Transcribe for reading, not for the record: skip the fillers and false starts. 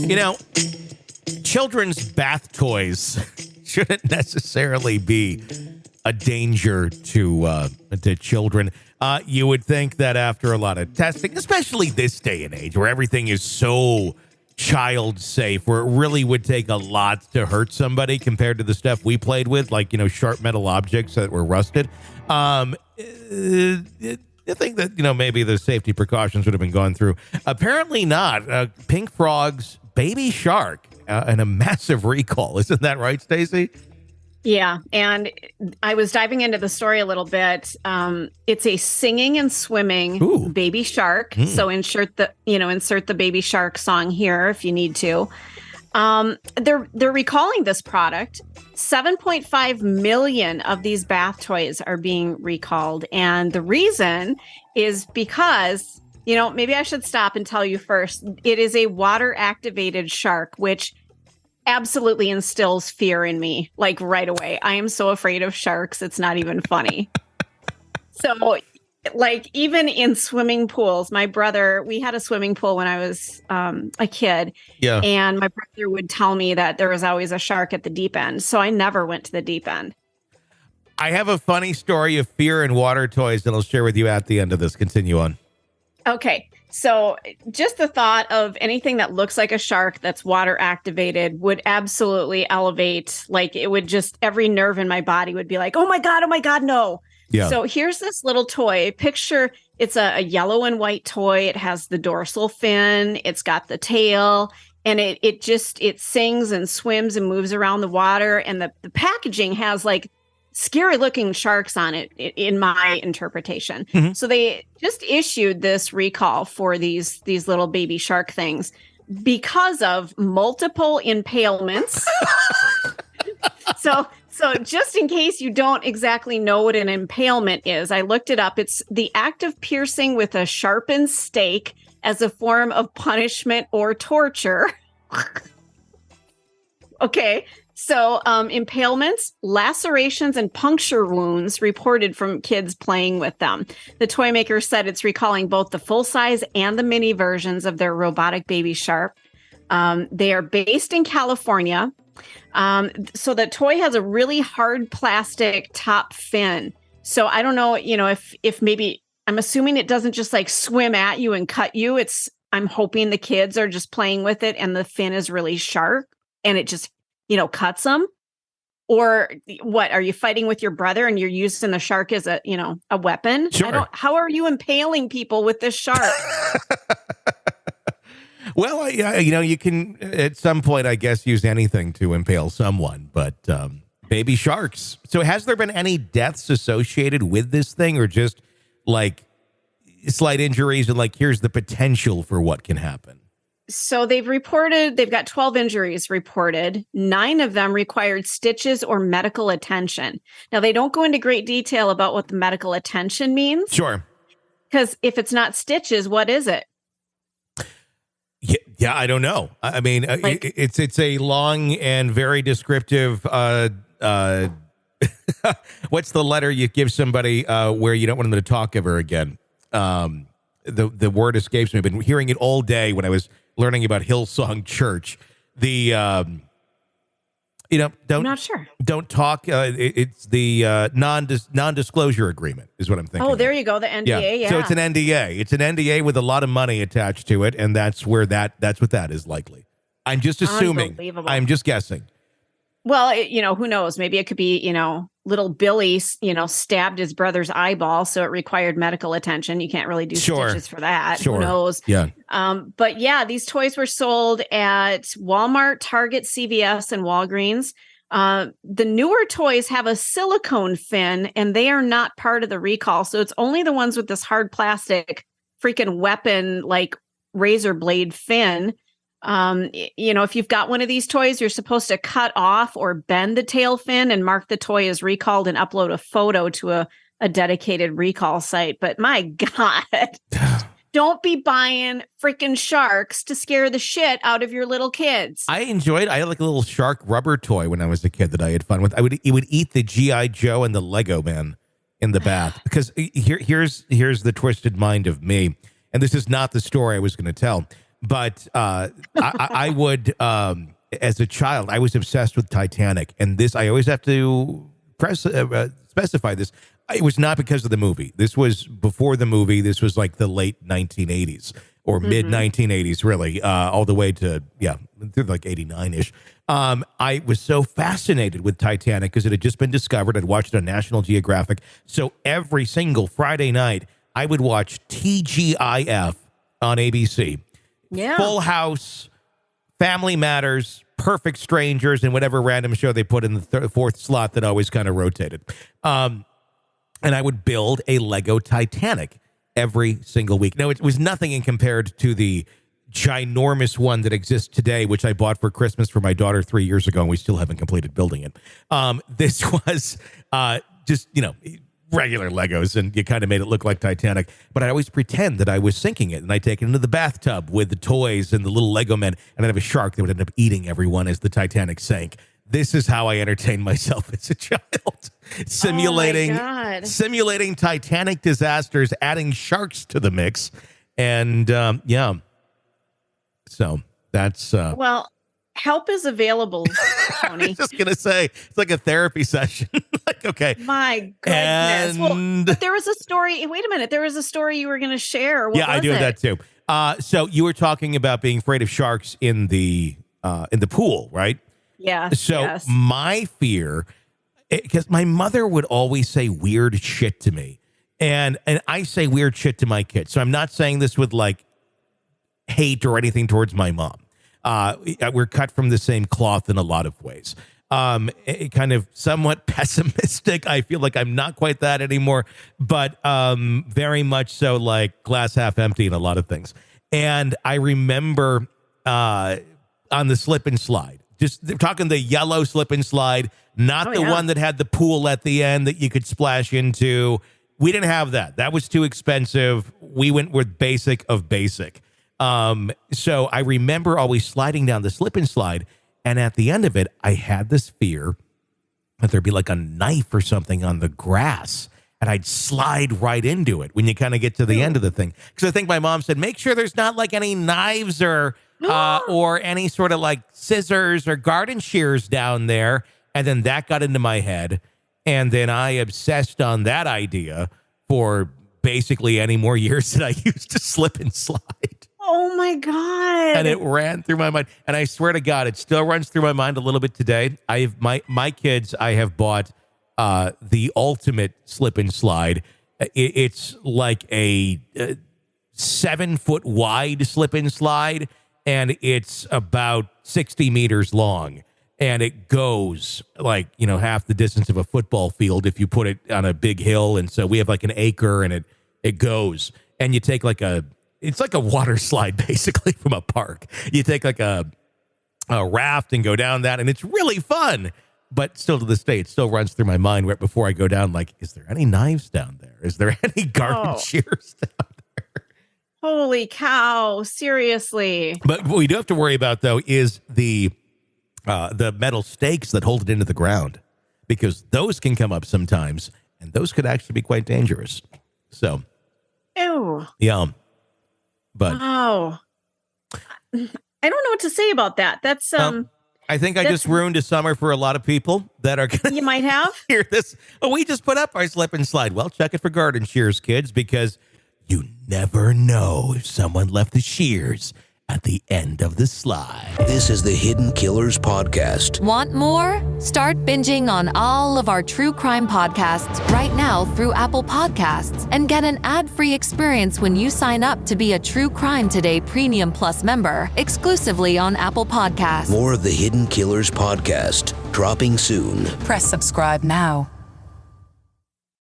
You know, children's bath toys shouldn't necessarily be a danger to children. You would think that after a lot of testing, especially this day and age where everything is so child safe, where it really would take a lot to hurt somebody compared to the stuff we played with, like, you know, sharp metal objects that were rusted. I think that, you know, maybe the safety precautions would have been gone through. Apparently not. Pink Frog's Baby Shark and a massive recall. Isn't that right, Stacey? Yeah, and I was diving into the story a little bit. It's a singing and swimming baby shark. So insert the baby shark song here if you need to. They're recalling this product. 7.5 million of these bath toys are being recalled, and the reason is because, you know, maybe I should stop and tell you first. It is a water activated shark, which absolutely instills fear in me, like right away. I am so afraid of sharks. It's not even funny. So, like, even in swimming pools, we had a swimming pool when I was a kid. Yeah. And my brother would tell me that there was always a shark at the deep end. So I never went to the deep end. I have a funny story of fear and water toys that I'll share with you at the end of this. Continue on. Okay. So just the thought of anything that looks like a shark that's water activated would absolutely elevate. Like, it would just, every nerve in my body would be like, oh my God, no. Yeah. So here's this little toy. Picture it's a yellow and white toy. It has the dorsal fin. It's got the tail, and it sings and swims and moves around the water. And the packaging has like scary looking sharks on it, in my interpretation. Mm-hmm. So they just issued this recall for these little baby shark things because of multiple impalements. So just in case you don't exactly know what an impalement is, I looked it up. It's the act of piercing with a sharpened stake as a form of punishment or torture. Okay. So impalements, lacerations, and puncture wounds reported from kids playing with them. The toy maker said it's recalling both the full-size and the mini versions of their robotic baby shark. They are based in California. So the toy has a really hard plastic top fin. So I don't know, you know, if maybe, I'm assuming it doesn't just like swim at you and cut you. I'm hoping the kids are just playing with it and the fin is really sharp and it just, you know, cuts them. Or what, are you fighting with your brother and you're using the shark as a weapon? Sure. How are you impaling people with this shark? Well, you know, you can at some point, I guess, use anything to impale someone, but baby sharks. So has there been any deaths associated with this thing, or just like slight injuries and like, here's the potential for what can happen? So they've got 12 injuries reported. 9 of them required stitches or medical attention. Now, they don't go into great detail about what the medical attention means. Sure. Because if it's not stitches, what is it? Yeah, I don't know. I mean, it's a long and very descriptive. What's the letter you give somebody where you don't want them to talk ever again? The word escapes me. I've been hearing it all day when I was learning about Hillsong Church. I'm not sure. Don't talk. It's the non-disclosure agreement is what I'm thinking. Oh, there you go. The NDA. Yeah. So it's an NDA. It's an NDA with a lot of money attached to it, and that's what that is likely. I'm just assuming. I'm just guessing. Well, who knows? Maybe it could be, little Billy, stabbed his brother's eyeball, so it required medical attention. You can't really do stitches for that. Sure. Who knows? Yeah. But yeah, these toys were sold at Walmart, Target, CVS, and Walgreens. The newer toys have a silicone fin, and they are not part of the recall. So it's only the ones with this hard plastic freaking weapon, like razor blade fin. If you've got one of these toys, you're supposed to cut off or bend the tail fin and mark the toy as recalled and upload a photo to a dedicated recall site. But my God, don't be buying freaking sharks to scare the shit out of your little kids. I had like a little shark rubber toy when I was a kid that I had fun with. It would eat the G.I. Joe and the Lego man in the bath. Because here's the twisted mind of me. And this is not the story I was going to tell. But I would, as a child, I was obsessed with Titanic. And this, I always have to specify this. It was not because of the movie. This was before the movie. This was like the late 1980s or mid 1980s, really, all the way to, through like 89-ish. I was so fascinated with Titanic because it had just been discovered. I'd watched it on National Geographic. So every single Friday night, I would watch TGIF on ABC. Yeah. Full House, Family Matters, Perfect Strangers, and whatever random show they put in the fourth slot that always kind of rotated. And I would build a Lego Titanic every single week. Now, it was nothing in compared to the ginormous one that exists today, which I bought for Christmas for my daughter 3 years ago, and we still haven't completed building it. This was just, regular Legos, and you kind of made it look like Titanic. But I always pretend that I was sinking it, and I take it into the bathtub with the toys and the little Lego men, and I'd have a shark that would end up eating everyone as the Titanic sank. This is how I entertained myself as a child, simulating Titanic disasters, adding sharks to the mix, and so that's well. Help is available, Tony. I was just gonna say it's like a therapy session. Like, okay, my goodness. Well, but there was a story. Wait a minute, there was a story you were going to share. What was I do have that too. So you were talking about being afraid of sharks in the pool, right? Yeah. So my fear, because my mother would always say weird shit to me, and I say weird shit to my kids. So I'm not saying this with like hate or anything towards my mom. We're cut from the same cloth in a lot of ways. Kind of somewhat pessimistic. I feel like I'm not quite that anymore, but very much so like glass half empty in a lot of things. And I remember on the slip and slide, just talking the yellow slip and slide, not the one that had the pool at the end that you could splash into. We didn't have that. That was too expensive. We went with basic of basic. So I remember always sliding down the slip and slide, and at the end of it, I had this fear that there'd be like a knife or something on the grass, and I'd slide right into it when you kind of get to the end of the thing. Because I think my mom said, make sure there's not like any knives or any sort of like scissors or garden shears down there. And then that got into my head, and then I obsessed on that idea for basically any more years that I used to slip and slide. Oh my God. And it ran through my mind. And I swear to God, it still runs through my mind a little bit today. I have my kids, I have bought the ultimate slip and slide. It's like a 7-foot wide slip and slide, and it's about 60 meters long. And it goes like, half the distance of a football field if you put it on a big hill. And so we have like an acre, and it goes. And you take like it's like a water slide, basically, from a park. You take like a raft and go down that, and it's really fun. But still, to this day, it still runs through my mind right before I go down, like, is there any knives down there? Is there any garden shears down there? Holy cow, seriously. But what we do have to worry about, though, is the metal stakes that hold it into the ground, because those can come up sometimes, and those could actually be quite dangerous. So, ew. Yeah. But wow. I don't know what to say about that. That's I think I just ruined a summer for a lot of people that are going you might have hear this. Oh, we just put up our slip and slide. Well, check it for garden shears, kids, because you never know if someone left the shears at the end of the slide. This is the Hidden Killers Podcast. Want more? Start binging on all of our true crime podcasts right now through Apple Podcasts, and get an ad-free experience when you sign up to be a True Crime Today Premium Plus member, exclusively on Apple Podcasts. More of the Hidden Killers Podcast, dropping soon. Press subscribe now.